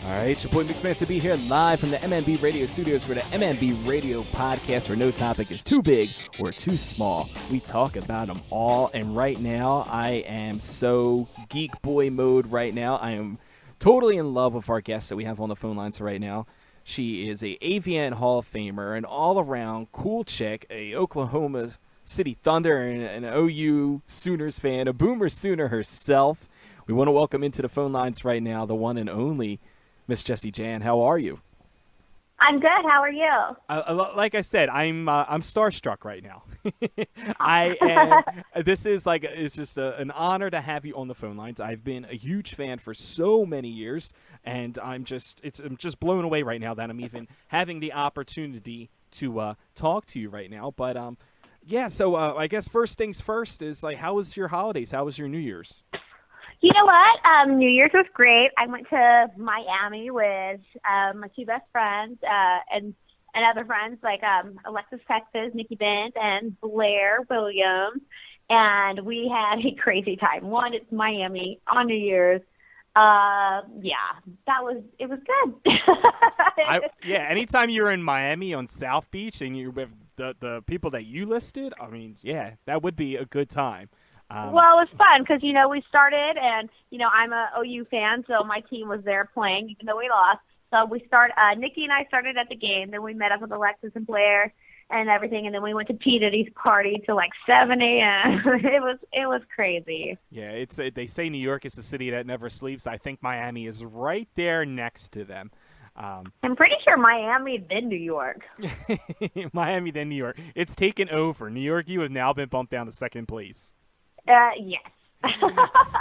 All right, it's your boy Mixmaster B here live from the MMB Radio Studios for the MMB Radio Podcast, where no topic is too big or too small. We talk about them all, and right now I am so geek boy mode right now. I am totally in love with our guest that we have on the phone lines right now. She is a AVN Hall of Famer, an all-around cool chick, a Oklahoma City Thunder and an OU Sooners fan, a Boomer Sooner herself. We want to welcome into the phone lines right now the one and only Miss Jessie Jan. How are you? I'm good. How are you? Like I said, I'm starstruck right now. I am. This is like it's just an honor to have you on the phone lines. I've been a huge fan for so many years, and I'm just blown away right now that I'm even having the opportunity to talk to you right now. But yeah. So I guess first things first is like, how was your holidays? How was your New Year's? You know what? New Year's was great. I went to Miami with my two best friends and other friends like Alexis Texas, Nikki Bent, and Blair Williams. And we had a crazy time. It's Miami on New Year's. It was good. Anytime you're in Miami on South Beach and you're with the people that you listed, I mean, yeah, that would be a good time. Well, it was fun because, we started and, I'm a OU fan, so my team was there playing even though we lost. So Nikki and I started at the game. Then we met up with Alexis and Blair and everything. And then we went to P. Diddy's party till like 7 a.m. It was crazy. Yeah, they say New York is the city that never sleeps. I think Miami is right there next to them. I'm pretty sure Miami, then New York. Miami, then New York. It's taken over. New York, you have now been bumped down to second place. Yes.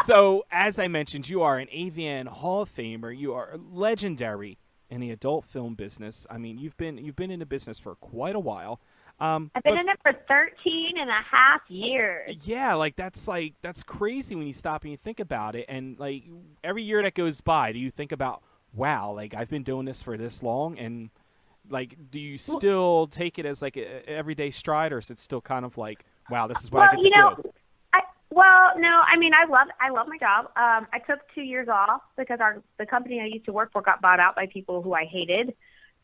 So, as I mentioned, you are an AVN Hall of Famer. You are legendary in the adult film business. I mean, you've been in the business for quite a while. I've been in it for 13 and a half years. Yeah, that's crazy when you stop and you think about it. And like every year that goes by, do you think about, wow, like I've been doing this for this long, and like, do you still take it as like a everyday stride, or is it still kind of like, wow, this is what I get to do? No, I mean, I love my job. I took 2 years off because the company I used to work for got bought out by people who I hated.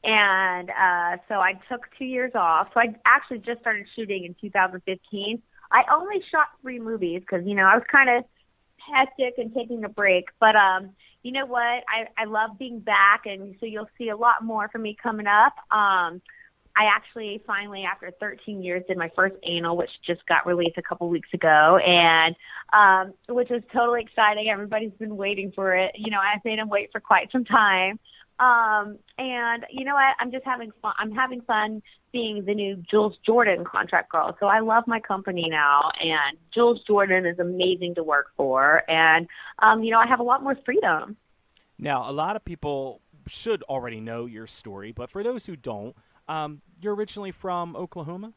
And so I took 2 years off. So I actually just started shooting in 2015. I only shot 3 movies because, I was kind of hectic and taking a break. But you know what? I love being back, and so you'll see a lot more from me coming up. I actually finally, after 13 years, did my first anal, which just got released a couple weeks ago, and which was totally exciting. Everybody's been waiting for it. I've made them wait for quite some time. And you know what? I'm just having fun. I'm having fun being the new Jules Jordan contract girl. So I love my company now, and Jules Jordan is amazing to work for. And, I have a lot more freedom. Now, a lot of people should already know your story, but for those who don't, you're originally from Oklahoma?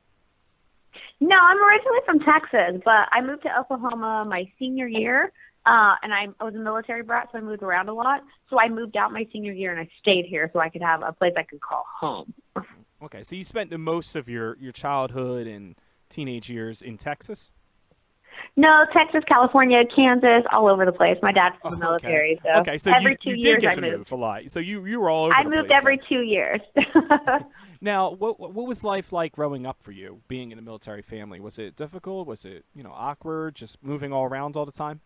No, I'm originally from Texas, but I moved to Oklahoma my senior year, and I was a military brat, so I moved around a lot. So I moved out my senior year, and I stayed here so I could have a place I could call home. Okay, so you spent the most of your childhood and teenage years in Texas? No, Texas, California, Kansas, all over the place. My dad's from the military, so every 2 years did get I to move a lot. So you were all over I the place. moved every 2 years. Now, what was life like growing up for you, being in a military family? Was it difficult? Was it, awkward, just moving all around all the time?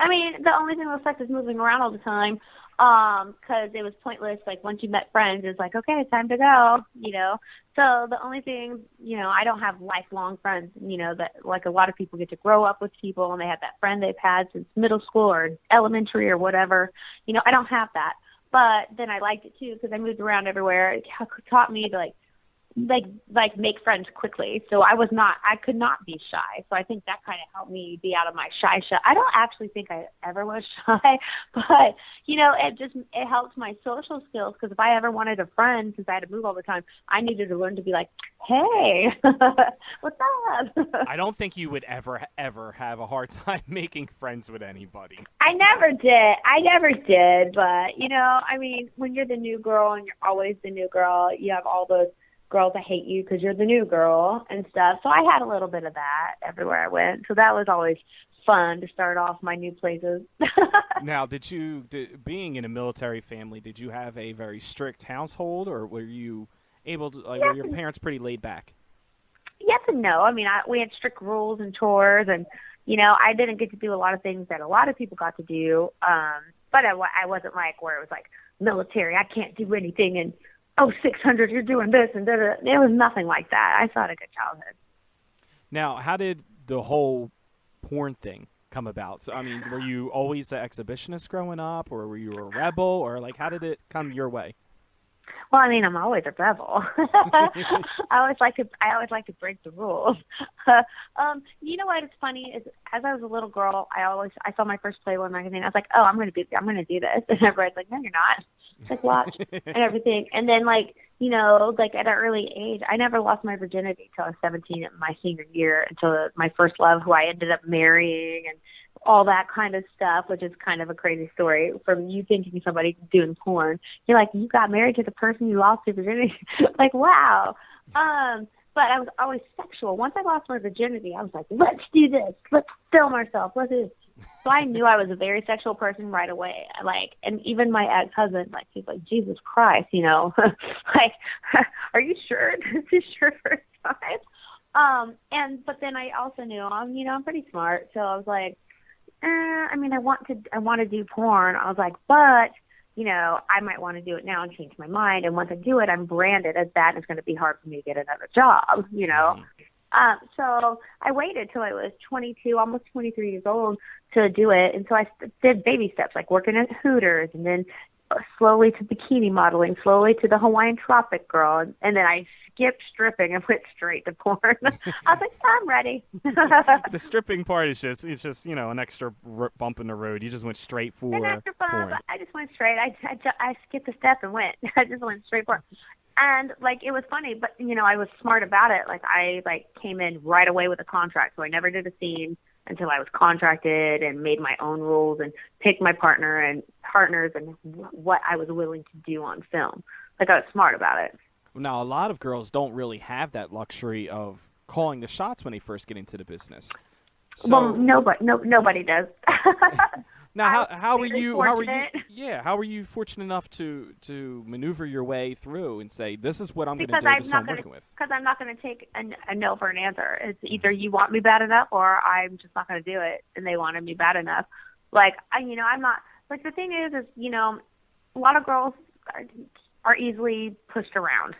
I mean, the only thing that sucked is moving around all the time, because it was pointless. Like, once you met friends, it's like, okay, it's time to go, So the only thing, I don't have lifelong friends, that like a lot of people get to grow up with people and they have that friend they've had since middle school or elementary or whatever. I don't have that. But then I liked it too because I moved around everywhere. It taught me to like make friends quickly. So I could not be shy. So I think that kind of helped me be out of my shy. I don't actually think I ever was shy, but it helped my social skills because if I ever wanted a friend, since I had to move all the time, I needed to learn to be like, hey, what's up? I don't think you would ever have a hard time making friends with anybody. I never did. But, I mean, when you're the new girl and you're always the new girl, you have all those girls that hate you because you're the new girl and stuff. So I had a little bit of that everywhere I went. So that was always fun to start off my new places. Now, being in a military family, did you have a very strict household, or were you able to, like, were your parents pretty laid back? Yes and no. I mean, we had strict rules and chores, and, you know, I didn't get to do a lot of things that a lot of people got to do. But I wasn't like where it was like military, I can't do anything, and 600, you're doing this, and da-da. It was nothing like that. I still had a good childhood. Now, how did the whole porn thing come about? So, I mean, were you always an exhibitionist growing up, or were you a rebel, or like how did it come your way? Well, I mean, I'm always a rebel. I always like to break the rules. You know what? It's funny is as I was a little girl, I saw my first Playboy magazine. I was like, oh, I'm gonna do this, and everybody's like, no, you're not. Like, watch and everything. And then, like, you know, like at an early age, I never lost my virginity until I was 17 in my senior year, until my first love, who I ended up marrying, and all that kind of stuff, which is kind of a crazy story from you thinking somebody doing porn. You're like, you got married to the person you lost your virginity. Like, wow. But I was always sexual. Once I lost my virginity, I was like, let's do this. Let's film ourselves. Let's do this. So I knew I was a very sexual person right away. Like, and even my ex-husband, like, he's like, Jesus Christ, you know, like, are you sure this is your first time? But then I also knew I'm pretty smart. So I was like, I mean, I want to do porn. I was like, but, you know, I might want to do it now and change my mind. And once I do it, I'm branded as that, and it's going to be hard for me to get another job, you know. So I waited till I was 22, almost 23 years old to do it. And so I did baby steps, like working at Hooters, and then slowly to bikini modeling, slowly to the Hawaiian Tropic Girl. And then I skipped stripping and went straight to porn. I was like, I'm ready. The stripping part is just, you know, an extra bump in the road. You just went straight for an extra bump, porn. I just went straight. I skipped a step and went. I just went straight for it. And, like, it was funny, but, you know, I was smart about it. Like, I, came in right away with a contract, so I never did a scene until I was contracted and made my own rules and picked my partners and what I was willing to do on film. Like, I was smart about it. Now, a lot of girls don't really have that luxury of calling the shots when they first get into the business. So, well, nobody does. Now, how were you fortunate enough to maneuver your way through and say, this is what I'm going to do, this is what I'm working with? Because I'm not going to take a no for an answer. It's either you want me bad enough or I'm just not going to do it, and they wanted me bad enough. Like, I'm not, like, the thing is, you know, a lot of girls are easily pushed around.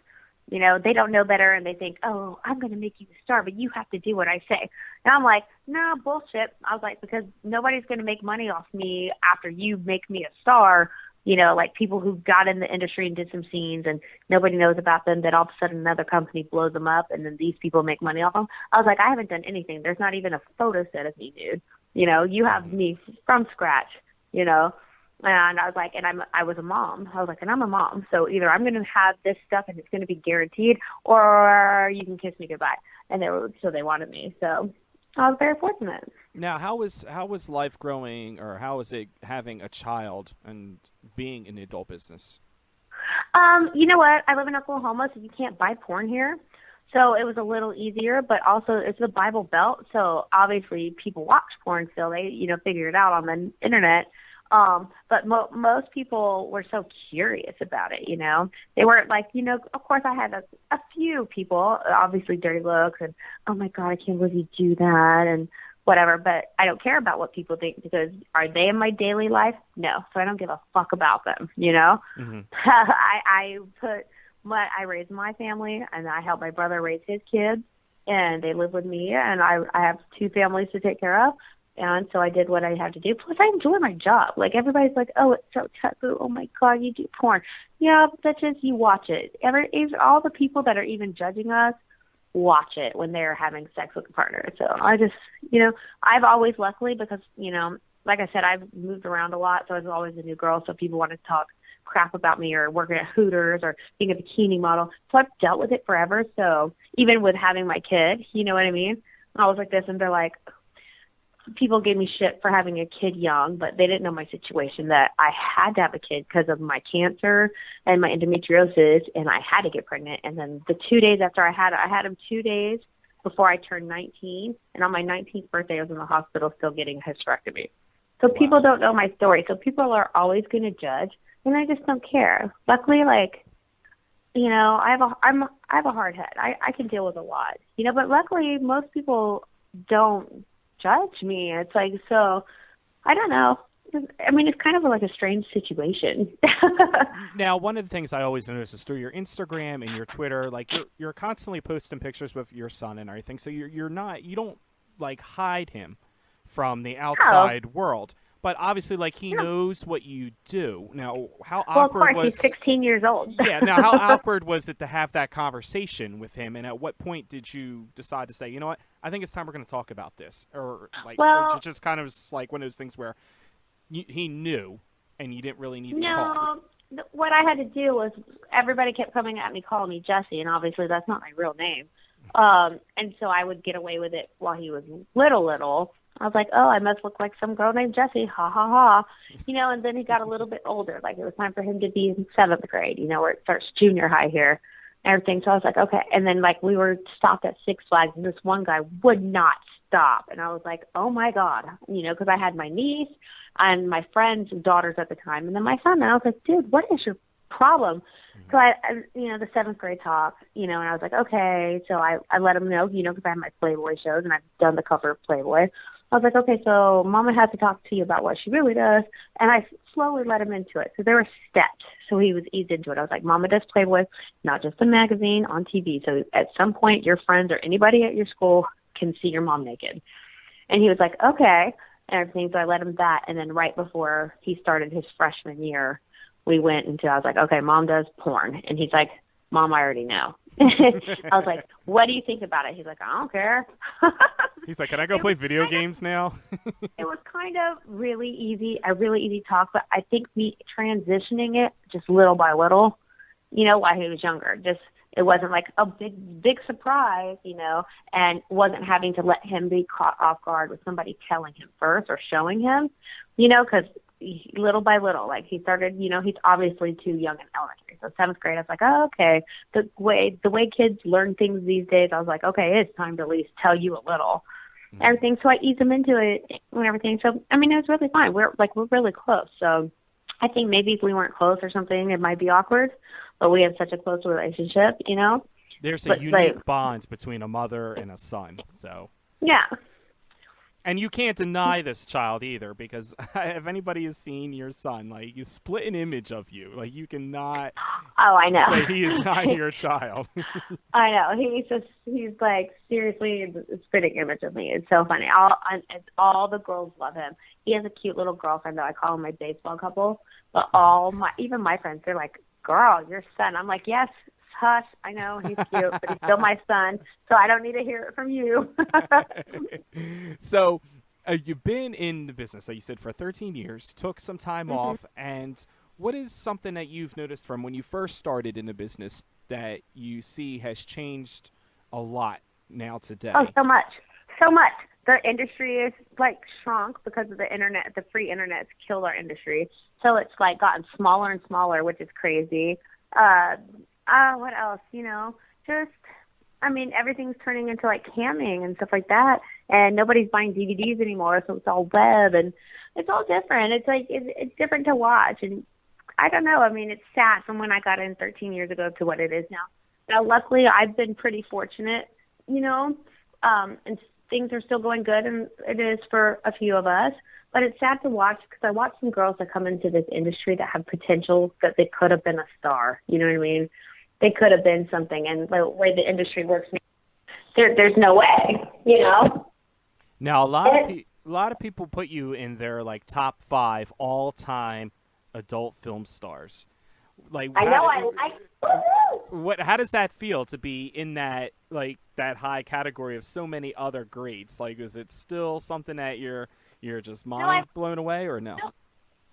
You know, they don't know better, and they think, oh, I'm going to make you a star, but you have to do what I say. And I'm like, no, bullshit. I was like, because nobody's going to make money off me after you make me a star. You know, like people who got in the industry and did some scenes and nobody knows about them, then all of a sudden another company blows them up, and then these people make money off them. I was like, I haven't done anything. There's not even a photo set of me, dude. You know, you have me from scratch, you know. And I was like, I was a mom. I was like, and I'm a mom. So either I'm going to have this stuff and it's going to be guaranteed, or you can kiss me goodbye. And they wanted me. So I was very fortunate. Now, how was life growing, or how was it having a child and being in the adult business? You know what? I live in Oklahoma, so you can't buy porn here. So it was a little easier, but also it's the Bible Belt. So obviously people watch porn still. They, you know, figure it out on the internet. But most people were so curious about it, you know. They weren't like, you know, of course I had a few people, obviously dirty looks and, oh my God, I can't believe you do that and whatever. But I don't care about what people think, because are they in my daily life? No. So I don't give a fuck about them, you know. Mm-hmm. I raised my family, and I helped my brother raise his kids, and they live with me, and I have two families to take care of. And so I did what I had to do. Plus, I enjoy my job. Like, everybody's like, oh, it's so taboo. Oh, my God, you do porn. Yeah, bitches, you watch it. All the people that are even judging us watch it when they're having sex with a partner. So I just, you know, I've always, luckily, because, you know, like I said, I've moved around a lot, so I was always a new girl. So people wanted to talk crap about me, or working at Hooters, or being a bikini model. So I've dealt with it forever. So even with having my kid, you know what I mean? I was like this, and they're like, people gave me shit for having a kid young, but they didn't know my situation, that I had to have a kid because of my cancer and my endometriosis, and I had to get pregnant. And then the 2 days after I had him 2 days before I turned 19. And on my 19th birthday, I was in the hospital still getting a hysterectomy. So people don't know my story. So people are always going to judge, and I just don't care. Luckily, like, you know, I have a hard head. I can deal with a lot, you know, but luckily most people don't judge me. It's like, so I don't know. I mean, it's kind of like a strange situation. Now, one of the things I always notice is through your Instagram and your Twitter, like you're constantly posting pictures with your son and everything. So you don't like hide him from the outside world. But obviously, like, he knows what you do. Now, how awkward was... he's 16 years old. Yeah, now, how awkward was it to have that conversation with him? And at what point did you decide to say, you know what, I think it's time we're going to talk about this? Or, like, or just kind of like one of those things where he knew and you didn't really need to talk? No, what I had to do was everybody kept coming at me, calling me Jessie, and obviously that's not my real name. And so I would get away with it while he was little. I was like, oh, I must look like some girl named Jessie, ha, ha, ha. You know, and then he got a little bit older. Like, it was time for him to be in 7th grade, you know, where it starts junior high here and everything. So I was like, okay. And then, like, we were stopped at Six Flags, and this one guy would not stop. And I was like, oh, my God, you know, because I had my niece and my friend's daughters at the time, and then my son. And I was like, dude, what is your problem? So I you know, the 7th grade talk, you know, and I was like, okay. So I let him know, you know, because I have my Playboy shows, and I've done the cover of Playboy. I was like, okay, so Mama has to talk to you about what she really does. And I slowly let him into it. So there were steps. So he was eased into it. I was like, Mama does Playboy, not just a magazine, on TV. So at some point, your friends or anybody at your school can see your mom naked. And he was like, okay, and everything. So I let him that. And then right before he started his freshman year, we went into, I was like, okay, Mom does porn. And he's like, Mom, I already know. I was like, what do you think about it? He's like, I don't care. He's like, can I go play video games now? It was kind of a really easy talk, but I think me transitioning it just little by little, you know, while he was younger, just, it wasn't like a big surprise, you know, and wasn't having to let him be caught off guard with somebody telling him first or showing him, you know, because little by little, like, he started, you know, he's obviously too young in elementary. So 7th grade, I was like, oh, okay. The way kids learn things these days, I was like, okay, it's time to at least tell you a little. Mm-hmm. Everything. So I eased him into it and everything. So, I mean, it was really fine. We're really close. So I think maybe if we weren't close or something, it might be awkward, but we have such a close relationship, you know? There's a unique bond between a mother and a son, so. Yeah. And you can't deny this child either, because if anybody has seen your son, like, you split an image of you. Like, you cannot I know. say he is not your child. I know. He's like, seriously, a spitting image of me. It's so funny. All the girls love him. He has a cute little girlfriend, though. I call him my baseball couple. But even my friends, they're like, girl, your son. I'm like, yes. Hush, I know he's cute, but he's still my son, so I don't need to hear it from you. So you've been in the business, like you said, for 13 years, took some time off, and what is something that you've noticed from when you first started in the business that you see has changed a lot now today? Oh, so much. The industry is, like, shrunk because of the internet. The free internet's killed our industry, so it's, like, gotten smaller and smaller, which is crazy. What else? You know, just, I mean, everything's turning into, like, camming and stuff like that, and nobody's buying DVDs anymore, so it's all web, and it's all different. It's like, it's different to watch, and I don't know. I mean, it's sad from when I got in 13 years ago to what it is now. Now, luckily, I've been pretty fortunate, you know, and things are still going good, and it is for a few of us. But it's sad to watch because I watch some girls that come into this industry that have potential that they could have been a star. You know what I mean? They could have been something. And the way the industry works, there's no way, you know? Now, a lot of people put you in their, like, top 5 all-time adult film stars. Like, I know. How does that feel to be in that, like, that high category of so many other greats? Like, is it still something that you're just blown away, or no?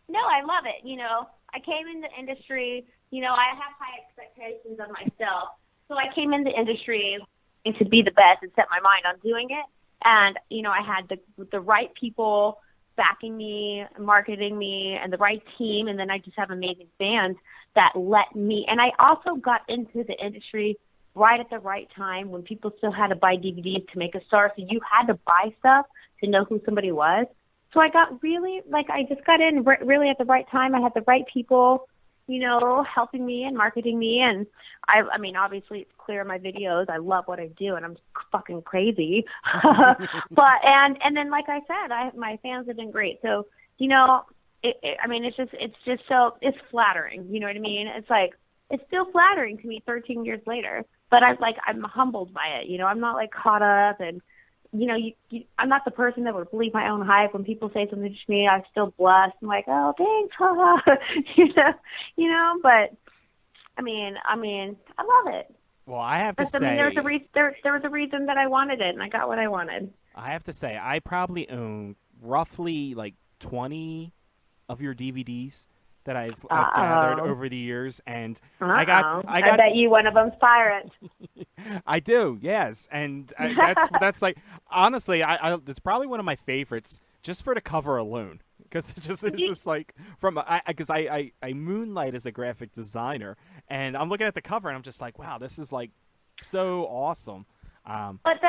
No, I love it. You know, I came in the industry, you know, I have high expectations of myself. So I came in the industry to be the best and set my mind on doing it. And, you know, I had the right people backing me, marketing me, and the right team. And then I just have amazing fans that let me. And I also got into the industry right at the right time when people still had to buy DVDs to make a star. So you had to buy stuff to know who somebody was. So I got really, like, I just got in really at the right time. I had the right people, you know, helping me and marketing me. And I mean, obviously it's clear in my videos. I love what I do and I'm fucking crazy. But, and then, like I said, my fans have been great. So, you know, I mean, it's just so, it's flattering. You know what I mean? It's like, it's still flattering to me 13 years later, but I'm humbled by it. You know, I'm not like caught up and, you know, I'm not the person that would believe my own hype. When people say something to me, I'm still blessed. I'm like, oh, thanks, you know. But I mean, I love it. Well, I have to say, there was a reason that I wanted it, and I got what I wanted. I have to say, I probably own roughly like 20 of your DVDs that I've gathered over the years, and I bet you one of them's Pirates. I do, yes, and that's like, honestly, it's probably one of my favorites just for the cover alone, because it's just like because I moonlight as a graphic designer, and I'm looking at the cover and I'm just like, wow, this is like so awesome. But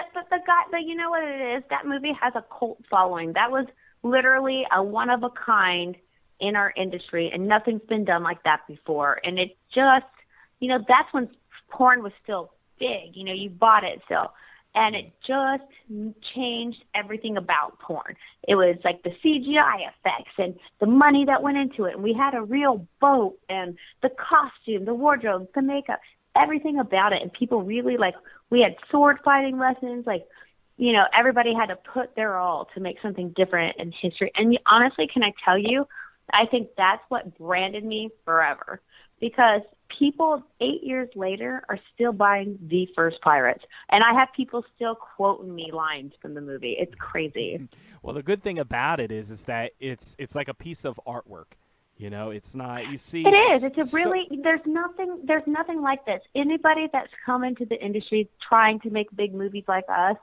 you know what it is? That movie has a cult following. That was literally a one of a kind in our industry, and nothing's been done like that before. And it just, you know, that's when porn was still big. You know, you bought it still. And it just changed everything about porn. It was like the CGI effects and the money that went into it. And we had a real boat and the costume, the wardrobe, the makeup, everything about it. And people really, like, we had sword fighting lessons. Like, you know, everybody had to put their all to make something different in history. And honestly, can I tell you, I think that's what branded me forever, because people 8 years later are still buying the first Pirates. And I have people still quoting me lines from the movie. It's crazy. Well, the good thing about it is that it's like a piece of artwork. You know, it's not, you see. It is. It's a really, there's nothing like this. Anybody that's come into the industry trying to make big movies like us,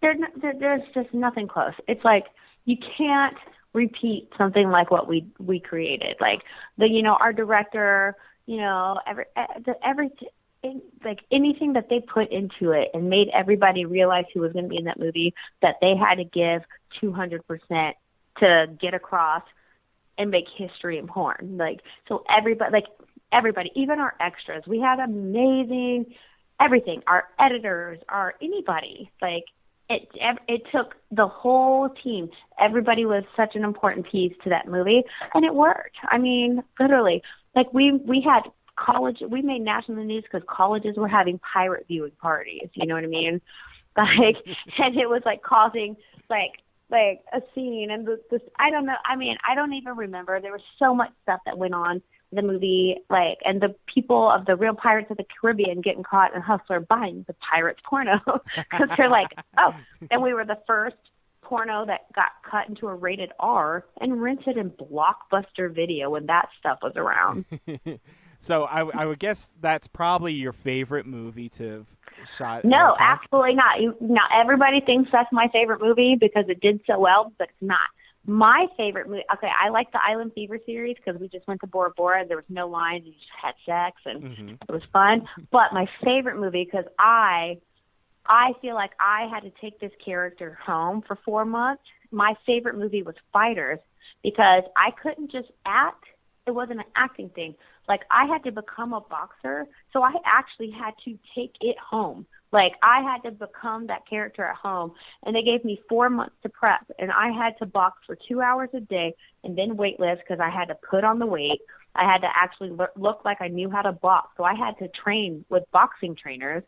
there's just nothing close. It's like, you can't repeat something like what we created. Like our director, you know, everything, like anything that they put into it and made everybody realize who was going to be in that movie, that they had to give 200% to get across and make history in porn. Like, so everybody, even our extras, we had amazing everything. Our editors, anybody, like, it took the whole team. Everybody was such an important piece to that movie, and it worked. I mean, literally, like we had we made national news because colleges were having pirate viewing parties. You know what I mean? Like, and it was like causing like a scene, and this I don't know. I mean, I don't even remember. There was so much stuff that went on the movie, like, and the people of the real Pirates of the Caribbean getting caught in Hustler buying the Pirates porno because they're like, oh, and we were the first porno that got cut into a rated R and rented in Blockbuster Video when that stuff was around. So I would guess that's probably your favorite movie to have shot. No, absolutely not. Now everybody thinks that's my favorite movie because it did so well, but it's not. My favorite movie, okay, I like the Island Fever series because we just went to Bora Bora and there was no lines, you just had sex, and it was fun. But my favorite movie, because I feel like I had to take this character home for 4 months, my favorite movie was Fighters, because I couldn't just act. It wasn't an acting thing. Like, I had to become a boxer, so I actually had to take it home. Like, I had to become that character at home, and they gave me 4 months to prep, and I had to box for 2 hours a day and then weight lift because I had to put on the weight. I had to actually look like I knew how to box, so I had to train with boxing trainers.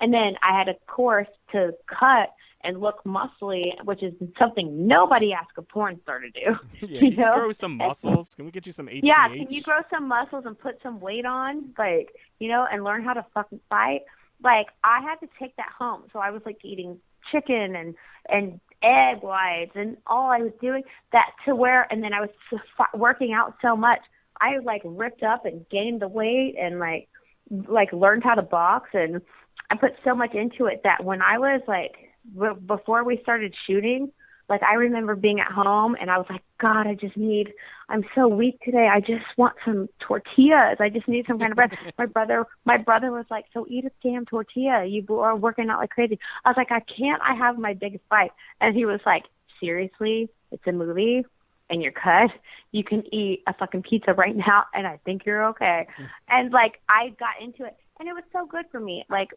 And then I had a course to cut and look muscly, which is something nobody asked a porn star to do. Yeah, can you grow some muscles? Can we get you some HGH? Yeah, can you grow some muscles and put some weight on, like, you know, and learn how to fucking fight? Like, I had to take that home. So I was, like, eating chicken and egg whites and all I was doing that to where, and then I was working out so much, I, like, ripped up and gained the weight and, like learned how to box. And I put so much into it that when I was, like, before we started shooting, Like, I remember being at home, and I was like, God, I'm so weak today. I just want some tortillas. I just need some kind of bread. My brother was like, so eat a damn tortilla. You are working out like crazy. I was like, I can't. I have my biggest bite. And he was like, seriously? It's a movie, and you're cut? You can eat a fucking pizza right now, and I think you're okay. And, like, I got into it, and it was so good for me. Like,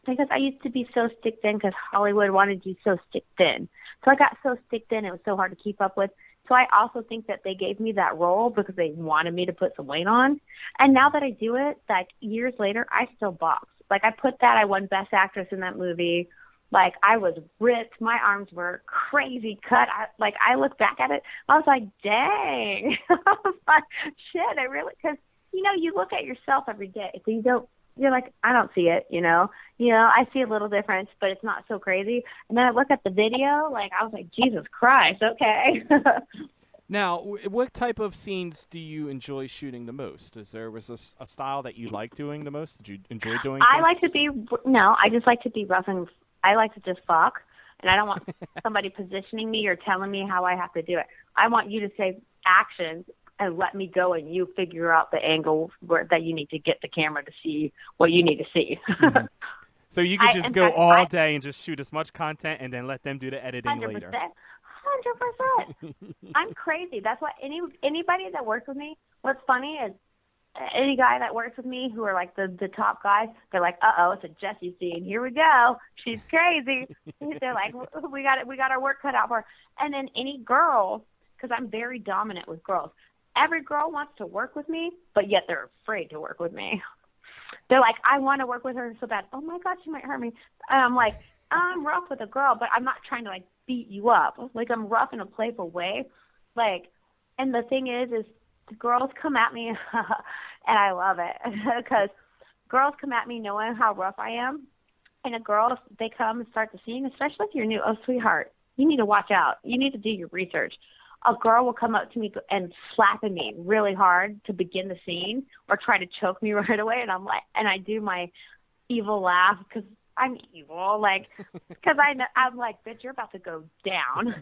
because I used to be so stick thin because Hollywood wanted you so stick thin. So I got so stick thin, it was so hard to keep up with. So I also think that they gave me that role because they wanted me to put some weight on. And now that I do it, like years later, I still box. Like I won Best Actress in that movie. Like I was ripped. My arms were crazy cut. I look back at it, I was like, dang. I was like, shit, because, you look at yourself every day. So you're like, I don't see it, I see a little difference, but it's not so crazy. And then I look at the video, like, I was like, Jesus Christ, okay. Now, what type of scenes do you enjoy shooting the most? Was there a style that you like doing the most? Did you enjoy doing I just like to be rough, and I like to just fuck, and I don't want somebody positioning me or telling me how I have to do it. I want you to say actions and let me go, and you figure out the angle that you need to get the camera to see what you need to see. Mm-hmm. So you could just go all day and just shoot as much content and then let them do the editing 100%, later. 100%. I'm crazy. That's why anybody that works with me, what's funny is any guy that works with me who are like the top guys, they're like, uh-oh, it's a Jessie scene. Here we go. She's crazy. They're like, we got our work cut out for her. And then any girl, because I'm very dominant with girls, every girl wants to work with me, but yet they're afraid to work with me. They're like, I want to work with her so bad. Oh, my God, she might hurt me. And I'm like, I'm rough with a girl, but I'm not trying to, like, beat you up. Like, I'm rough in a playful way. Like, and the thing is the girls come at me, and I love it, because girls come at me knowing how rough I am. And they come and start the scene, especially if you're new. Oh, sweetheart, you need to watch out. You need to do your research. A girl will come up to me and slap at me really hard to begin the scene or try to choke me right away. And I'm like, and I do my evil laugh because I'm evil, like, because I'm like, bitch, you're about to go down.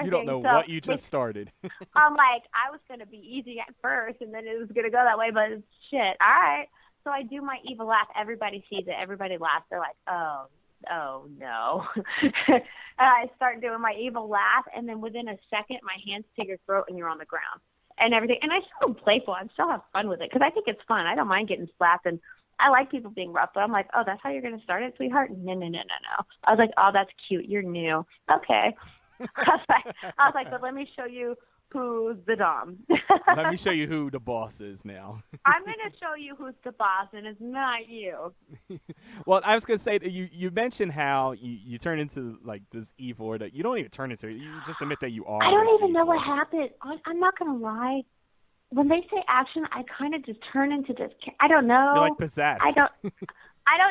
You don't know what you just started. I'm like, I was going to be easy at first, and then it was going to go that way, but shit, all right. So I do my evil laugh. Everybody sees it. Everybody laughs. They're like, oh no. And I start doing my evil laugh, and then within a second, my hands to your throat, and you're on the ground and everything. And I still am playful. I still have fun with it because I think it's fun. I don't mind getting slapped, and I like people being rough, but I'm like, oh, that's how you're going to start it, sweetheart? No. I was like, oh, that's cute. You're new. Okay. I was like, but let me show you who's the dom. Let me show you who the boss is now. I'm going to show you who's the boss, and it's not you. Well, I was going to say, you mentioned how you turn into, like, this evil, or that you don't even turn into it. You just admit that you are. I don't even know what happened. I'm not going to lie. When they say action, I kind of just turn into this. I don't know. You're like possessed. I don't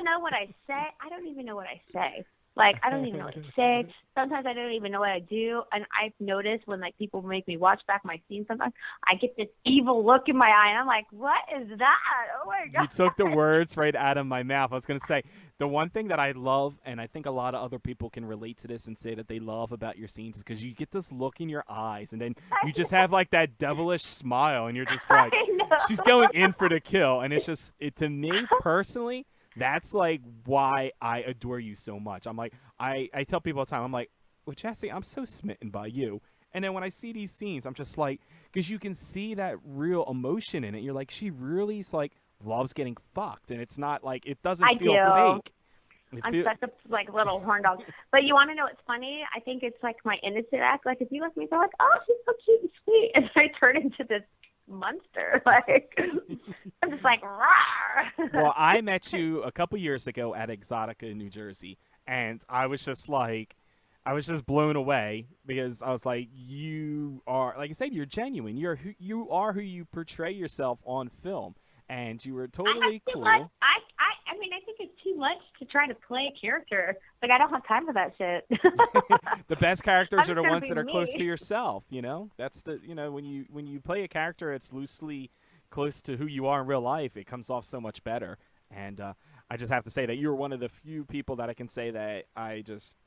know what I say. I don't even know what I say. Like, I don't even know what to say. Sometimes I don't even know what I do. And I've noticed when, like, people make me watch back my scenes sometimes, I get this evil look in my eye. And I'm like, what is that? Oh, my God. You took the words right out of my mouth. I was going to say, the one thing that I love, and I think a lot of other people can relate to this and say that they love about your scenes, is because you get this look in your eyes. And then you just have, like, that devilish smile. And you're just like, she's going in for the kill. And it's just, to me personally, that's, like, why I adore you so much. I'm like, I tell people all the time, I'm like, well, Jessie, I'm so smitten by you. And then when I see these scenes, I'm just like, because you can see that real emotion in it. You're like, she really is, like, loves getting fucked. And it's not, like, it doesn't feel fake. I'm such a, like, little horn dog. But you want to know what's funny? I think it's, like, my innocent act. Like, if you like me, they're like, oh, she's so cute and sweet. And I turn into this monster. Like, I'm just like, rawr. Well, I met you a couple years ago at Exotica, New Jersey, and I was just blown away because I was like, you are, like I said, you're genuine. You are who you portray yourself on film, and you were totally cool. I mean, I think it's too much to try to play a character. Like, I don't have time for that shit. The best characters are the ones that are close to yourself, you know? That's the, you know, when you play a character it's loosely close to who you are in real life, it comes off so much better. And I just have to say that you're one of the few people that I can say that I just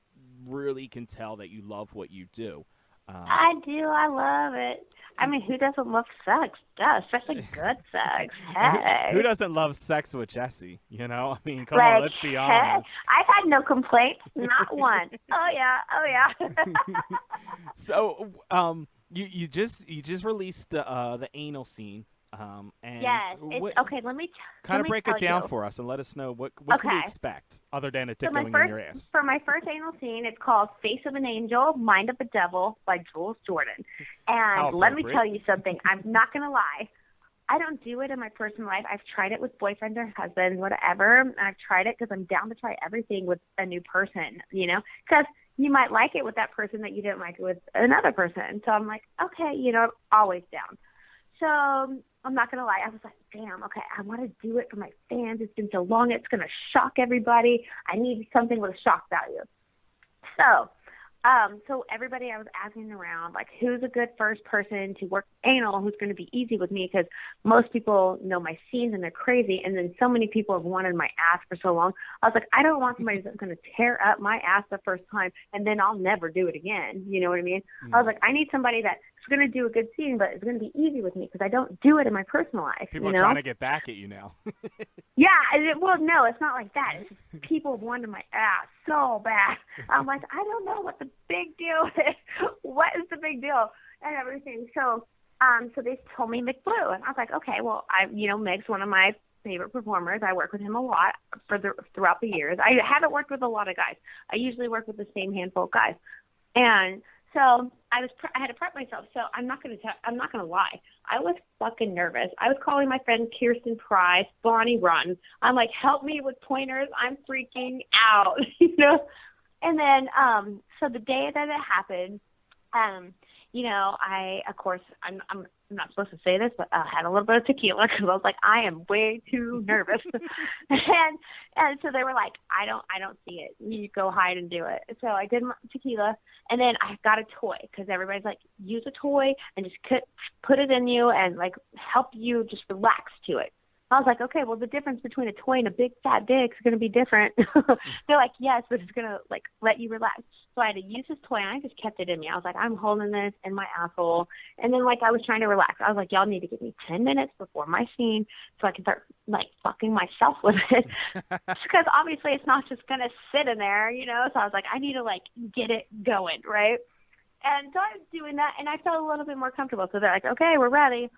really can tell that you love what you do. I do. I love it. I mean, who doesn't love sex? Duh, especially good sex. Hey. Who doesn't love sex with Jesse? You know, I mean, come on, let's be honest. I've had no complaints, not one. Oh yeah. So, you just released the anal scene. And yes. Okay. Let me kind of break it down for us and let us know what can we expect other than a tickling in your ass. For my first anal scene, it's called "Face of an Angel, Mind of a Devil" by Jules Jordan. And let me tell you something. I'm not gonna lie. I don't do it in my personal life. I've tried it with boyfriends or husbands, whatever. I've tried it because I'm down to try everything with a new person. You know, because you might like it with that person that you didn't like it with another person. So I'm like, okay, you know, always down. So I'm not going to lie. I was like, damn, okay, I want to do it for my fans. It's been so long. It's going to shock everybody. I need something with a shock value. So everybody, I was asking around, like, who's a good first person to work anal, who's going to be easy with me, because most people know my scenes and they're crazy, and then so many people have wanted my ass for so long. I was like, I don't want somebody that's going to tear up my ass the first time, and then I'll never do it again. You know what I mean? Mm-hmm. I was like, I need somebody that's going to do a good scene, but it's going to be easy with me because I don't do it in my personal life. People are trying to get back at you now. Yeah, well, no, it's not like that. It's just people have wanted my ass so bad. I'm like, I don't know what the big deal is. What is the big deal? And everything. So they told me Mick Blue, and I was like, okay, well, Mick's one of my favorite performers. I work with him a lot throughout the years. I haven't worked with a lot of guys. I usually work with the same handful of guys, and so I had to prep myself. So I'm not gonna lie. I was fucking nervous. I was calling my friend Kirsten Price, Bonnie Run. I'm like, help me with pointers. I'm freaking out, you know. And then so the day that it happened, I'm not supposed to say this, but I had a little bit of tequila because I was like, I am way too nervous. and so they were like, I don't see it. You go hide and do it. So I did my tequila, and then I got a toy because everybody's like, use a toy and just put it in you and like help you just relax to it. I was like, okay, well, the difference between a toy and a big fat dick is going to be different. They're like, yes, but it's going to like let you relax. So I had to use this toy, and I just kept it in me. I was like, I'm holding this in my asshole. And then like I was trying to relax. I was like, y'all need to give me 10 minutes before my scene so I can start like fucking myself with it. Because obviously it's not just going to sit in there, you know. So I was like, I need to like get it going, right? And so I was doing that, and I felt a little bit more comfortable. So they're like, okay, we're ready.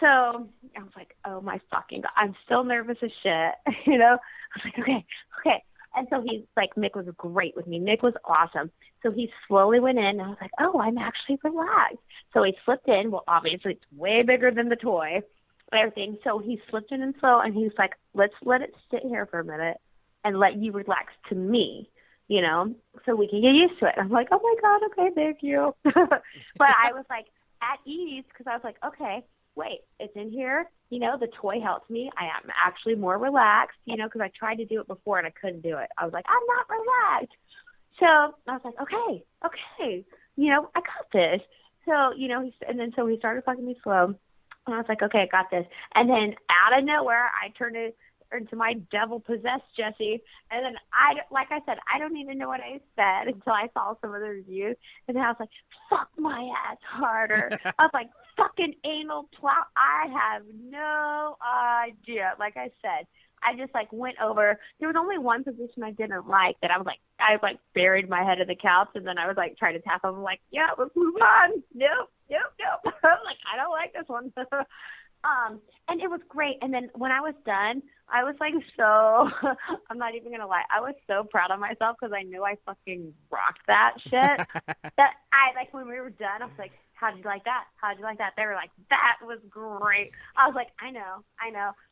So I was like, oh, my fucking God. I'm still nervous as shit, you know? I was like, okay. And so he's like, Mick was great with me. Mick was awesome. So he slowly went in, and I was like, oh, I'm actually relaxed. So he slipped in. Well, obviously, it's way bigger than the toy and everything. So he slipped in and slow, and he was like, let's let it sit here for a minute and let you relax to me, you know, so we can get used to it. I'm like, oh, my God, okay, thank you. But I was like at ease because I was like, okay. Wait, it's in here, you know, the toy helps me. I am actually more relaxed, you know, because I tried to do it before and I couldn't do it. I was like, I'm not relaxed. So I was like, okay, you know, I got this. So, you know, so he started fucking me slow. And I was like, okay, I got this. And then out of nowhere, I turned it into my devil-possessed Jesse. And then like I said, I don't even know what I said until I saw some of the reviews. And then I was like, fuck my ass harder. I was like, fucking anal plow. I have no idea. Like I said, I just like went over. There was only one position I didn't like that I buried my head in the couch, and then I was like trying to tap him. I'm like, yeah, let's move on. Nope. I was like, I don't like this one. And it was great. And then when I was done, I was like, I'm not even going to lie. I was so proud of myself because I knew I fucking rocked that shit. When we were done, I was like, how'd you like that? How'd you like that? They were like, that was great. I was like, I know.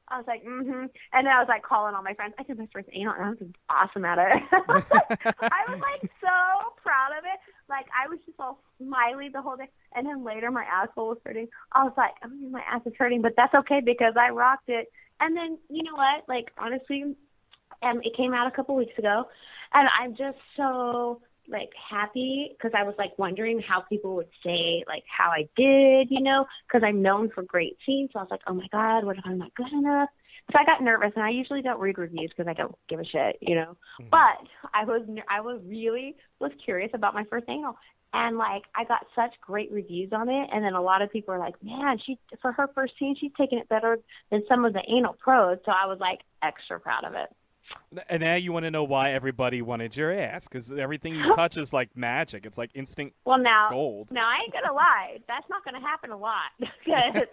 I was like, mm-hmm. And then I was like calling all my friends. I did my first anal, and I was awesome at it. I was like so proud of it. Like I was just all smiley the whole day. And then later my asshole was hurting. I was like, oh, my ass is hurting, but that's okay because I rocked it. And then you know what? Like honestly, it came out a couple weeks ago, and I'm just so like happy because I was like wondering how people would say like how I did, you know, because I'm known for great scenes. So I was like, oh my God, what if I'm not good enough? So I got nervous, and I usually don't read reviews because I don't give a shit, you know. Mm-hmm. But I was really curious about my first anal, and like I got such great reviews on it, and then a lot of people are like, man, for her first scene, she's taking it better than some of the anal pros. So I was like extra proud of it. And now you want to know why everybody wanted your ass, because everything you touch is like magic. It's like instant gold. Now, I ain't going to lie. That's not going to happen a lot. Because,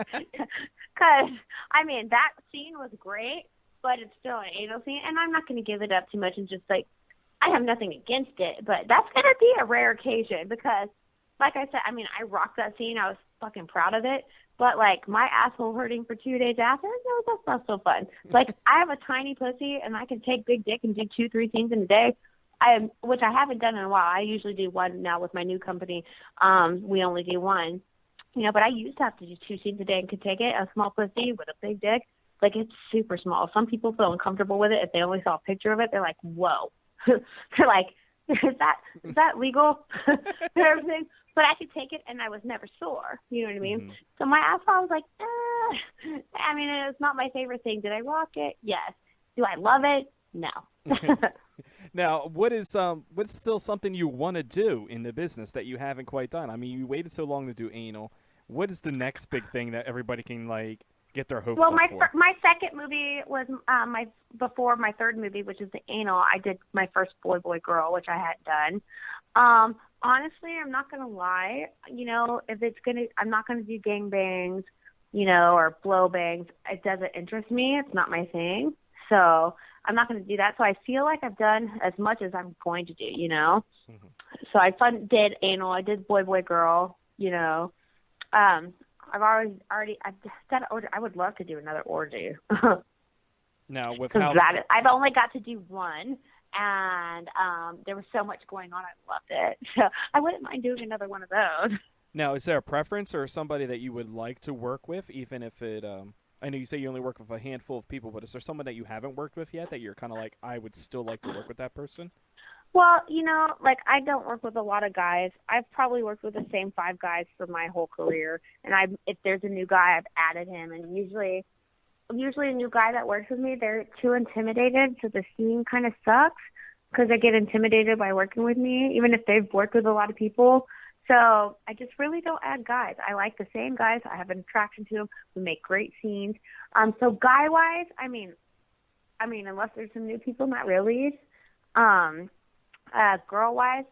I mean, that scene was great, but it's still an anal scene. And I'm not going to give it up too much and just like, I have nothing against it. But that's going to be a rare occasion because, like I said, I mean, I rocked that scene. I was fucking proud of it. But, like, my asshole hurting for 2 days after, no, that's not so fun. Like, I have a tiny pussy, and I can take big dick and do 2-3 scenes in a day, which I haven't done in a while. I usually do one now with my new company. We only do one. You know, but I used to have to do 2 scenes a day and could take it. A small pussy with a big dick, like, it's super small. Some people feel uncomfortable with it. If they only saw a picture of it, they're like, whoa. They're like, is that legal? And everything. But I could take it, and I was never sore. You know what I mean? Mm-hmm. So my asshole was like, I mean, it's not my favorite thing. Did I rock it? Yes. Do I love it? No. Now, what's still something you want to do in the business that you haven't quite done? I mean, you waited so long to do anal. What is the next big thing that everybody can, like, get their hopes up for? My second movie was before my third movie, which is the anal. I did my first Boy Girl, which I hadn't done. Honestly, I'm not going to lie. You know, I'm not going to do gangbangs, you know, or blow bangs. It doesn't interest me. It's not my thing. So I'm not going to do that. So I feel like I've done as much as I'm going to do, you know. Mm-hmm. So I did anal. I did Boy Girl, you know. I've done orgy. I would love to do another orgy. Now, I've only got to do one. And there was so much going on. I loved it. So I wouldn't mind doing another one of those. Now, is there a preference or somebody that you would like to work with, even if it I know you say you only work with a handful of people, but is there someone that you haven't worked with yet that you're kind of like, I would still like to work with that person? Well, you know, like I don't work with a lot of guys. I've probably worked with the same 5 guys for my whole career. And if there's a new guy, I've added him. And usually a new guy that works with me, they're too intimidated, so the scene kind of sucks because they get intimidated by working with me, even if they've worked with a lot of people. So I just really don't add guys. I like the same guys. I have an attraction to them. We make great scenes. So guy-wise, I mean, unless there's some new people, not really. Girl-wise,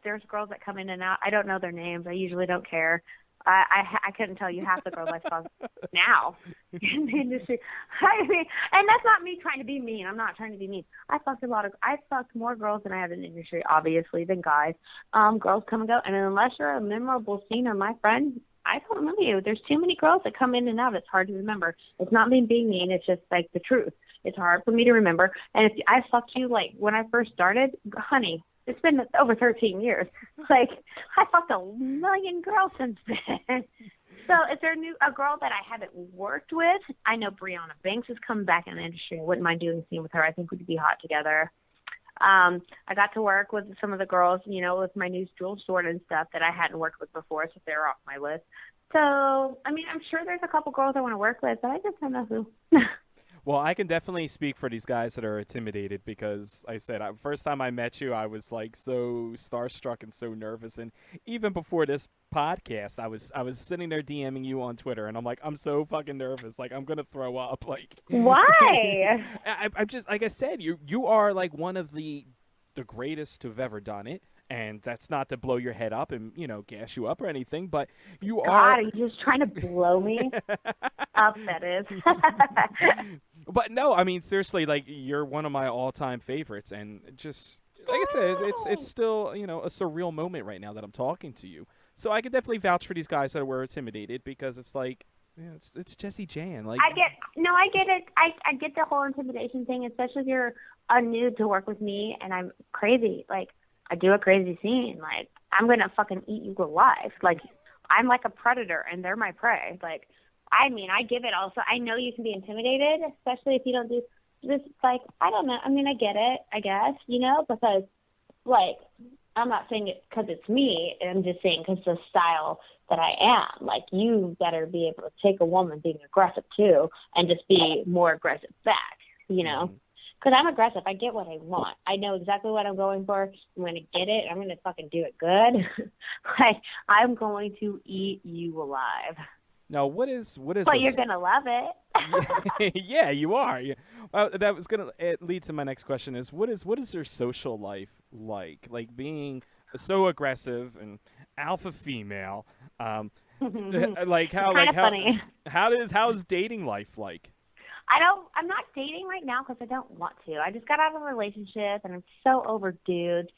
there's girls that come in and out. I don't know their names. I usually don't care. I couldn't tell you half the girls I saw now in the industry. I mean, and that's not me trying to be mean. I'm not trying to be mean. I fucked more girls than I have in the industry, obviously, than guys. Girls come and go, and unless you're a memorable scene or my friend, I don't know you. There's too many girls that come in and out. It's hard to remember. It's not me being mean. It's just like the truth. It's hard for me to remember. And if I fucked you like when I first started, honey, it's been over 13 years. Like, I fucked a million girls since then. So if there's a girl that I haven't worked with, I know Brianna Banks has come back in the industry. I wouldn't mind doing a scene with her. I think we could be hot together. I got to work with some of the girls, you know, with my new jewel store and stuff that I hadn't worked with before, so they're off my list. So, I mean, I'm sure there's a couple girls I want to work with, but I just don't know who. Well, I can definitely speak for these guys that are intimidated because I said, first time I met you, I was like so starstruck and so nervous. And even before this podcast, I was sitting there DMing you on Twitter, and I'm like, I'm so fucking nervous. Like, I'm going to throw up. Like, why? I'm just, like I said, you are like one of the greatest to have ever done it. And that's not to blow your head up and, you know, gas you up or anything, but you are... God, are you just trying to blow me up, that is. But no, I mean, seriously, like, you're one of my all-time favorites. And just, like I said, it's still, you know, a surreal moment right now that I'm talking to you. So I could definitely vouch for these guys that were intimidated because it's like, yeah, it's Jessie Jan. Like, I get it. I get the whole intimidation thing, especially if you're new to work with me and I'm crazy. Like, I do a crazy scene. Like, I'm going to fucking eat you alive. Like, I'm like a predator and they're my prey. Like, I mean, I give it also. I know you can be intimidated, especially if you don't do this. Like, I don't know. I mean, I get it, I guess, you know, because, like, I'm not saying it because it's me. I'm just saying because the style that I am. Like, you better be able to take a woman being aggressive, too, and just be more aggressive back. you know, because I'm aggressive. I get what I want. I know exactly what I'm going for. I'm going to get it. I'm going to fucking do it good. Like, I'm going to eat you alive. Now, what is? But you're going to love it. Yeah, you are. Yeah. That was gonna lead to my next question. Is what is your social life like? Like being so aggressive and alpha female. Like how funny. how's dating life like? I'm not dating right now because I don't want to. I just got out of a relationship and I'm so over dudes.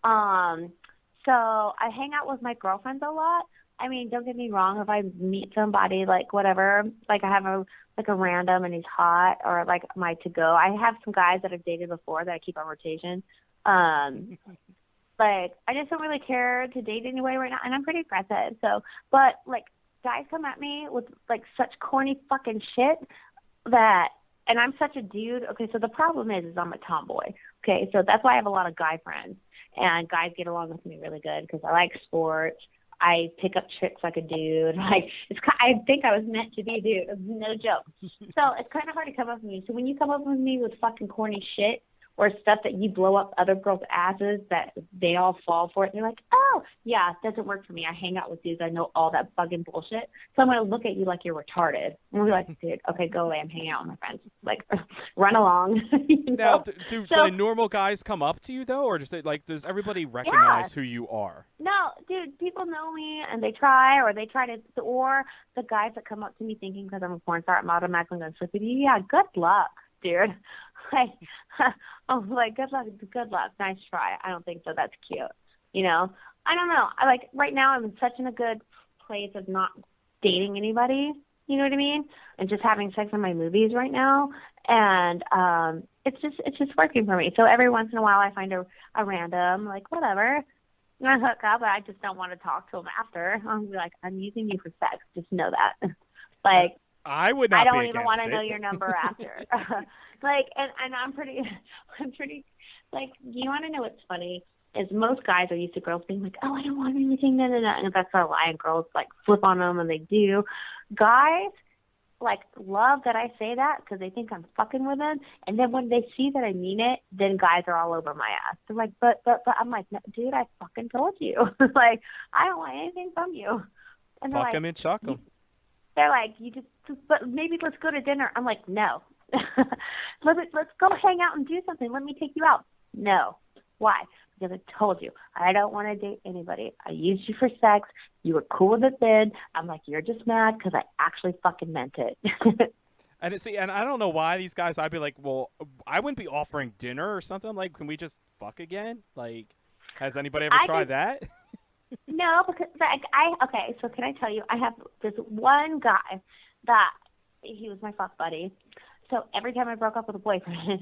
So I hang out with my girlfriends a lot. I mean, don't get me wrong. If I meet somebody, like whatever, like I have a random and he's hot, or like my to go. I have some guys that I've dated before that I keep on rotation. Like I just don't really care to date anybody right now, and I'm pretty aggressive. So, but like guys come at me with like such corny fucking shit that, and I'm such a dude. Okay, so the problem is I'm a tomboy. Okay, so that's why I have a lot of guy friends, and guys get along with me really good because I like sports. I pick up tricks like a dude. Like I think I was meant to be a dude. No joke. So it's kind of hard to come up with me. So when you come up with me with fucking corny shit or stuff that you blow up other girls' asses that they all fall for it, they're like, oh, yeah, it doesn't work for me. I hang out with dudes. I know all that fucking bullshit. So I'm going to look at you like you're retarded. And we're like, dude, okay, go away. I'm hanging out with my friends. Like, run along. You know? Now, do the normal guys come up to you, though? Or just like, does everybody recognize who you are? No, dude, people know me and they try or the guys that come up to me thinking because I'm a porn star, I'm automatically going to sleep with you. Yeah, good luck, dude. Like, I'm like, good luck, nice try. I don't think so. That's cute. You know, I don't know. I like right now I'm in such in a good place of not dating anybody. You know what I mean? And just having sex in my movies right now. And it's just working for me. So every once in a while I find a random, like, whatever. I'm going to hook up, but I just don't want to talk to him after. I'm like, I'm using you for sex. Just know that. Like, I would not. I don't even want to know your number after. Like, and I'm pretty, like, you want to know what's funny is most guys are used to girls being like, oh, I don't want anything, no. And that's a lie, and girls, like, flip on them, and they do. Guys, like, love that I say that because they think I'm fucking with them. And then when they see that I mean it, then guys are all over my ass. They're like, but I'm like, no, dude, I fucking told you. Like, I don't want anything from you. And fuck them and chuck them. They're like, but maybe let's go to dinner. I'm like, no. Let's go hang out and do something. Let me take you out. No. Why? Because I told you, I don't want to date anybody. I used you for sex. You were cool with it then. I'm like, you're just mad because I actually fucking meant it. And I don't know why these guys, I'd be like, well, I wouldn't be offering dinner or something. I'm like, can we just fuck again? Like, has anybody ever tried that? No, because okay, so can I tell you, I have this one guy that he was my fuck buddy. So every time I broke up with a boyfriend,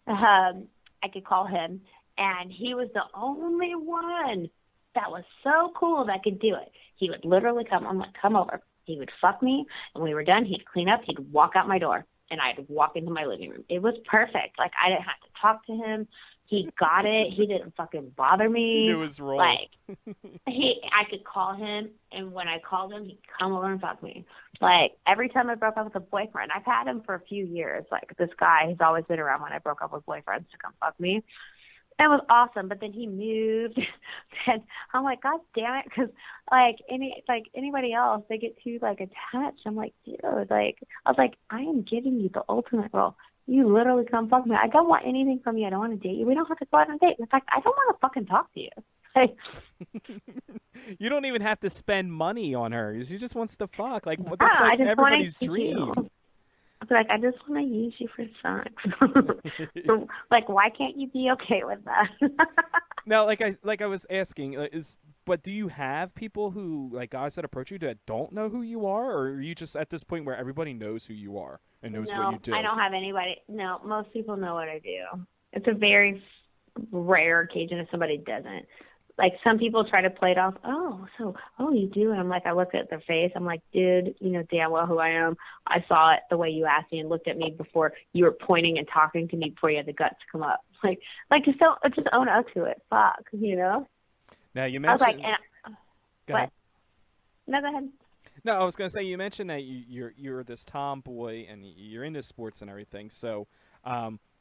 I could call him, and he was the only one that was so cool that could do it. He would literally come. I'm like, come over. He would fuck me, and when we were done, he'd clean up. He'd walk out my door, and I'd walk into my living room. It was perfect. Like, I didn't have to talk to him. He got it. He didn't fucking bother me. He knew his role. Like, I could call him, and when I called him, he'd come over and fuck me. Like, every time I broke up with a boyfriend, I've had him for a few years. Like, this guy, he's always been around when I broke up with boyfriends to come fuck me. It was awesome, but then he moved, and I'm like, God damn it, because anybody else, they get too like attached. I'm like, dude, like I was like, I am giving you the ultimate role. You literally come fuck me. I don't want anything from you. I don't want to date you. We don't have to go out on a date. In fact, I don't want to fucking talk to you. Like, you don't even have to spend money on her. She just wants to fuck. Like, that's like everybody's dream. Like, I just want to use you for sex. So, like, why can't you be okay with that? Now, like I was asking, but do you have people who, like, guys that approach you that don't know who you are, or are you just at this point where everybody knows who you are and knows what you do? I don't have anybody. No, most people know what I do. It's a very rare occasion if somebody doesn't. Like, some people try to play it off, you do? And I'm like, I look at their face. I'm like, dude, you know damn well who I am. I saw it the way you asked me and looked at me before you were pointing and talking to me before you had the guts to come up. Like just own up to it. Fuck, you know? Now, you mentioned... I was like, go ahead. No, go ahead. No, I was going to say, you mentioned that you're this tomboy and you're into sports and everything. So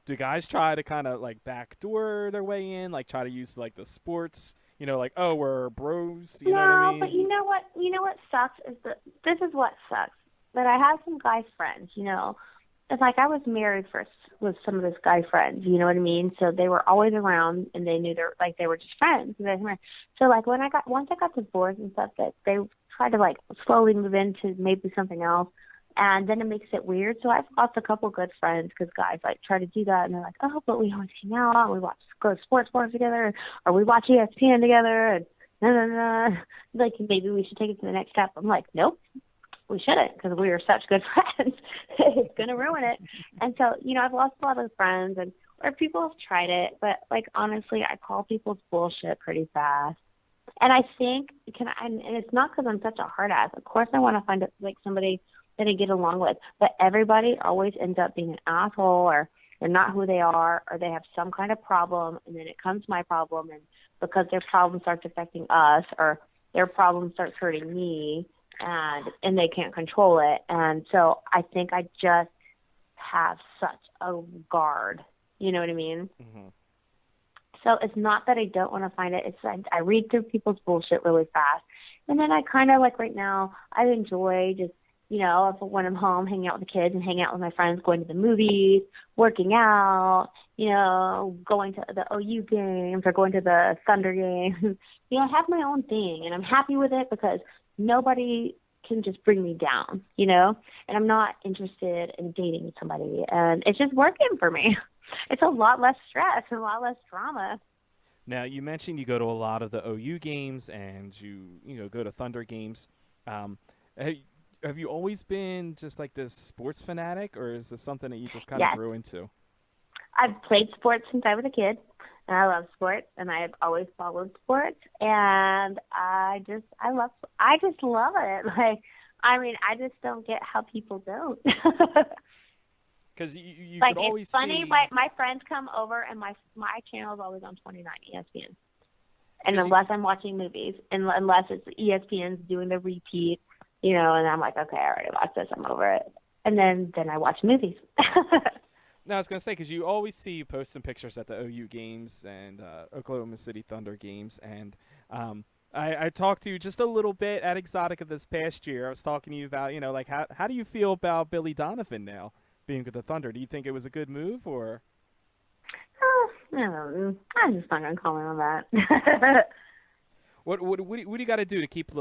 Do guys try to kind of like backdoor their way in, like try to use like the sports, like, oh, we're bros, you know what I No, mean? but you know what? You know what sucks is this is what sucks. That I have some guy friends, It's like I was married first with some of those guy friends, you know what I mean? So they were always around, and they knew they were just friends. So like once I got divorced and stuff, that they tried to like slowly move into maybe something else, and then it makes it weird. So I've lost a couple good friends because guys like try to do that, and they're like, oh, but we always hang out, and we go to sports bars together, or we watch ESPN together, and like maybe we should take it to the next step. I'm like, nope. We shouldn't, because we are such good friends. It's going to ruin it. And so, I've lost a lot of friends, or people have tried it, but, like, honestly, I call people's bullshit pretty fast. And I think, and it's not because I'm such a hard ass. Of course I want to find, like, somebody that I get along with, but everybody always ends up being an asshole, or they're not who they are, or they have some kind of problem, and then it comes my problem, and because their problem starts affecting us, or their problem starts hurting me, and they can't control it. And so I think I just have such a guard. You know what I mean? Mm-hmm. So it's not that I don't want to find it. It's I read through people's bullshit really fast. And then I kind of, like right now, I enjoy just, when I'm home, hanging out with the kids and hanging out with my friends, going to the movies, working out, going to the OU games or going to the Thunder games. I have my own thing, and I'm happy with it because nobody can just bring me down, and I'm not interested in dating somebody, and it's just working for me. It's a lot less stress and a lot less drama. Now, you mentioned you go to a lot of the OU games and you go to Thunder games. Have you always been just like this sports fanatic, or is this something that you just kind of grew into? I've played sports since I was a kid, and I love sports, and I've always followed sports, and I just love it. Like, I just don't get how people don't. Because you like, could always it's funny. see... My friends come over, and my channel is always on 29 ESPN. And unless I'm watching movies, and unless it's ESPN's doing the repeat, and I'm like, okay, I already watched this, I'm over it. And then I watch movies. No, I was going to say, because you always see you posting pictures at the OU games and Oklahoma City Thunder games. And I talked to you just a little bit at Exotica this past year. I was talking to you about, like, how do you feel about Billy Donovan now being with the Thunder? Do you think it was a good move, or? I'm just not going to comment on that. What do you got to do to keep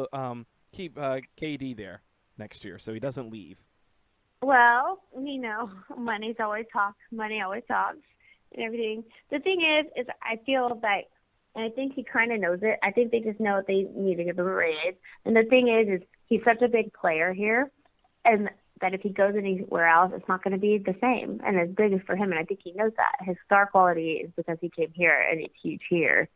KD there next year so he doesn't leave? Well, money always talks and everything. The thing is I feel like, and I think he kind of knows it. I think they just know that they need to give him a raise. And the thing is he's such a big player here, and that if he goes anywhere else, it's not going to be the same and as big as for him. And I think he knows that. His star quality is because he came here, and it's huge here,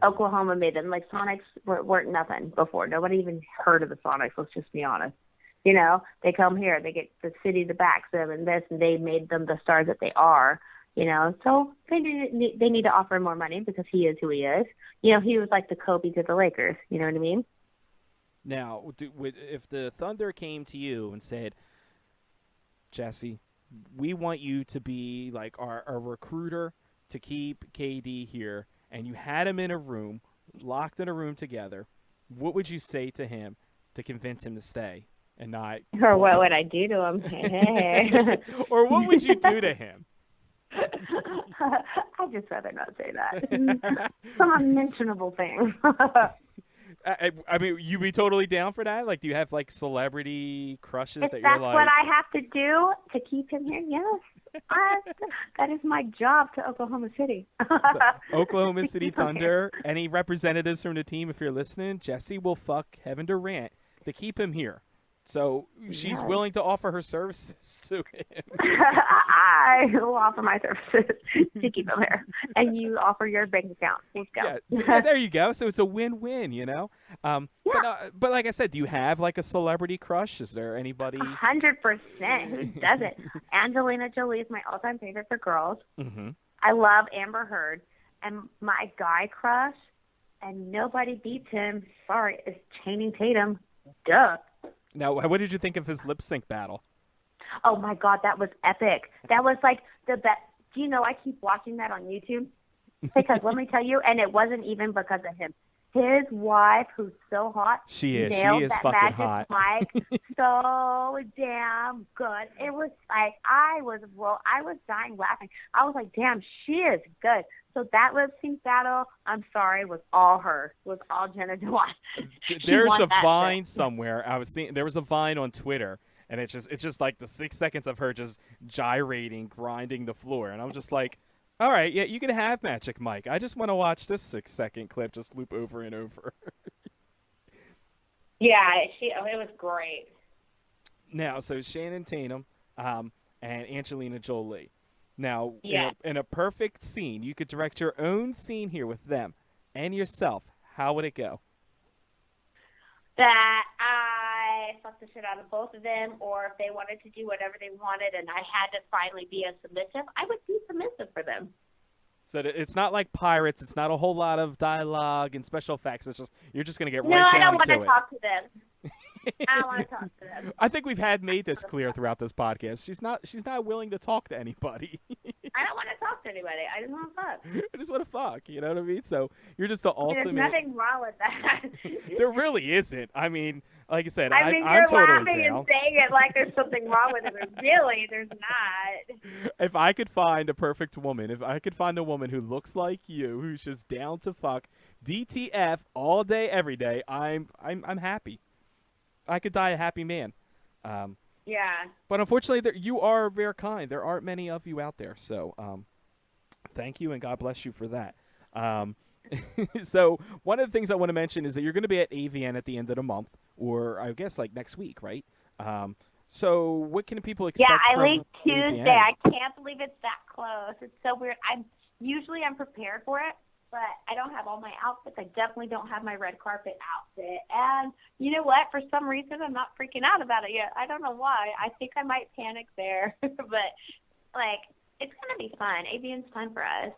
Oklahoma made them. Like, Sonics weren't nothing before. Nobody even heard of the Sonics, let's just be honest. They come here, they get the city to back them and this, and they made them the stars that they are, So they need to offer more money because he is who he is. He was like the Kobe to the Lakers, you know what I mean? Now, if the Thunder came to you and said, Jesse, we want you to be like our recruiter to keep KD here, and you had him in a room, locked in a room together, what would you say to him to convince him to stay? And not, or what would I do to him? Hey. Or what would you do to him? I'd just rather not say that. Some unmentionable thing. I mean, you be totally down for that? Like, do you have like celebrity crushes if that that's you're like? What I have to do to keep him here, yes. That is my job to Oklahoma City. So, Oklahoma City Thunder. Any representatives from the team, if you're listening, Jesse will fuck Kevin Durant to keep him here. So she's willing to offer her services to him. I will offer my services to keep him here, and you offer your bank account. Let's go. Yeah, there you go. So it's a win-win, But like I said, do you have like a celebrity crush? Is there anybody? 100%. Who doesn't? Angelina Jolie is my all-time favorite for girls. Mm-hmm. I love Amber Heard, and my guy crush, and nobody beats him. Sorry, is Channing Tatum. Duh. Now, what did you think of his lip sync battle? Oh my God, that was epic. That was like the best. Do you know I keep watching that on YouTube? Because let me tell you, and it wasn't even because of him. His wife, who's so hot, nailed that fucking magic hot. mic so damn good. It was like I was dying laughing. I was like, damn, she is good. So that lip sync battle, I'm sorry, was all her. Was all Jenna Dewan. There's a Vine somewhere. I was seeing there was a Vine on Twitter, and it's just like the 6 seconds of her just gyrating, grinding the floor, and I'm just like, all right, yeah, you can have Magic Mike. I just want to watch this 6-second clip just loop over and over. Yeah, it was great. Now, so Shannon Tatum and Angelina Jolie. Now, yeah. in a perfect scene, you could direct your own scene here with them and yourself. How would it go? That I fucked the shit out of both of them, or if they wanted to do whatever they wanted and I had to finally be a submissive, I would be submissive for them. So it's not like Pirates. It's not a whole lot of dialogue and special effects. It's just you're just going to get right down to it. No, I don't want to talk to them. I don't want to talk to them. I think we've made this clear throughout this podcast. She's not willing to talk to anybody. I don't want to talk to anybody. I just want to fuck. I just want to fuck. You know what I mean? So you're just the ultimate. There's nothing wrong with that. There really isn't. I mean, like I said, I mean, I'm you're totally laughing down. and saying it like there's something wrong with it, but really, there's not. If I could find a perfect woman, if I could find a woman who looks like you, who's just down to fuck, DTF all day, every day, I'm happy. I could die a happy man. Yeah. But unfortunately, you are very kind. There aren't many of you out there. So thank you, and God bless you for that. So one of the things I want to mention is that you're going to be at AVN at the end of the month, or I guess like next week, right? So what can people expect from leave Tuesday. AVN? I can't believe it's that close. It's so weird. I'm prepared for it, but I don't have all my outfits. I definitely don't have my red carpet outfit. And you know what? For some reason, I'm not freaking out about it yet. I don't know why. I think I might panic there. But, like, it's going to be fun. AVN's fun for us.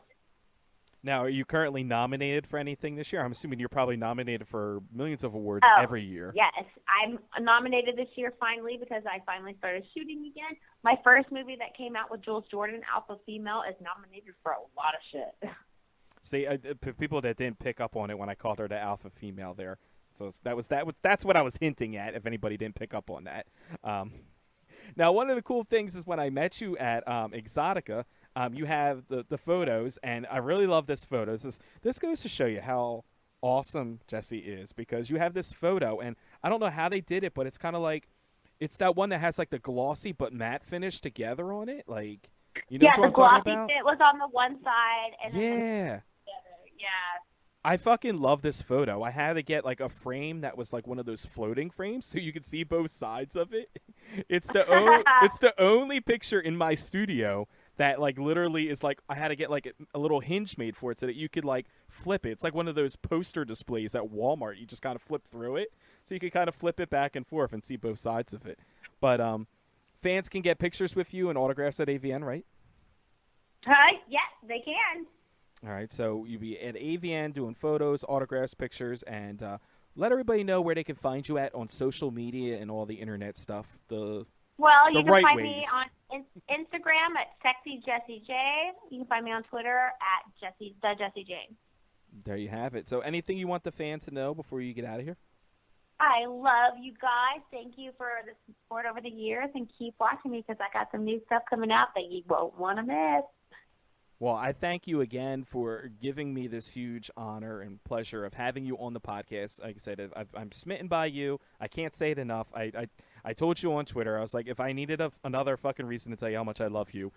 Now, are you currently nominated for anything this year? I'm assuming you're probably nominated for millions of awards every year. Yes. I'm nominated this year finally because I finally started shooting again. My first movie that came out with Jules Jordan, Alpha Female, is nominated for a lot of shit. See, people that didn't pick up on it when I called her the alpha female there. So that's what I was hinting at, if anybody didn't pick up on that. Now, one of the cool things is when I met you at Exotica, you have the photos, and I really love this photo. This goes to show you how awesome Jessie is, because you have this photo, and I don't know how they did it, but it's kind of like, it's that one that has like the glossy but matte finish together on it. Like, you know what I'm talking about? It was on the one side. And yeah. Yeah. I fucking love this photo. I had to get like a frame that was like one of those floating frames so you could see both sides of it. It's the only picture in my studio that like literally is like, I had to get like a little hinge made for it so that you could like flip it. It's like one of those poster displays at Walmart. You just kind of flip through it. So you can kind of flip it back and forth and see both sides of it. But fans can get pictures with you and autographs at AVN, right? Yes, they can. All right, so you'll be at AVN doing photos, autographs, pictures, and let everybody know where they can find you at on social media and all the internet stuff. You can find me on Instagram at SexyJessieJ. You can find me on Twitter at TheJessieJ. There you have it. So anything you want the fans to know before you get out of here? I love you guys. Thank you for the support over the years, and keep watching me because I got some new stuff coming out that you won't want to miss. Well, I thank you again for giving me this huge honor and pleasure of having you on the podcast. Like I said, I'm smitten by you. I can't say it enough. I told you on Twitter, I was like, if I needed another fucking reason to tell you how much I love you,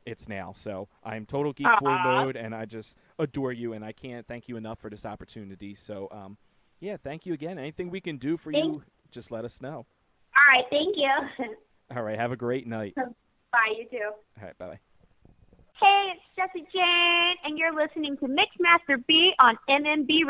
it's now. So I'm total geek boy mode, and I just adore you, and I can't thank you enough for this opportunity. So, yeah, thank you again. Anything we can do for you, just let us know. All right, thank you. All right, have a great night. Bye, you too. All right, bye-bye. Hey, it's Jessie Jane, and you're listening to Mixmaster B on MMB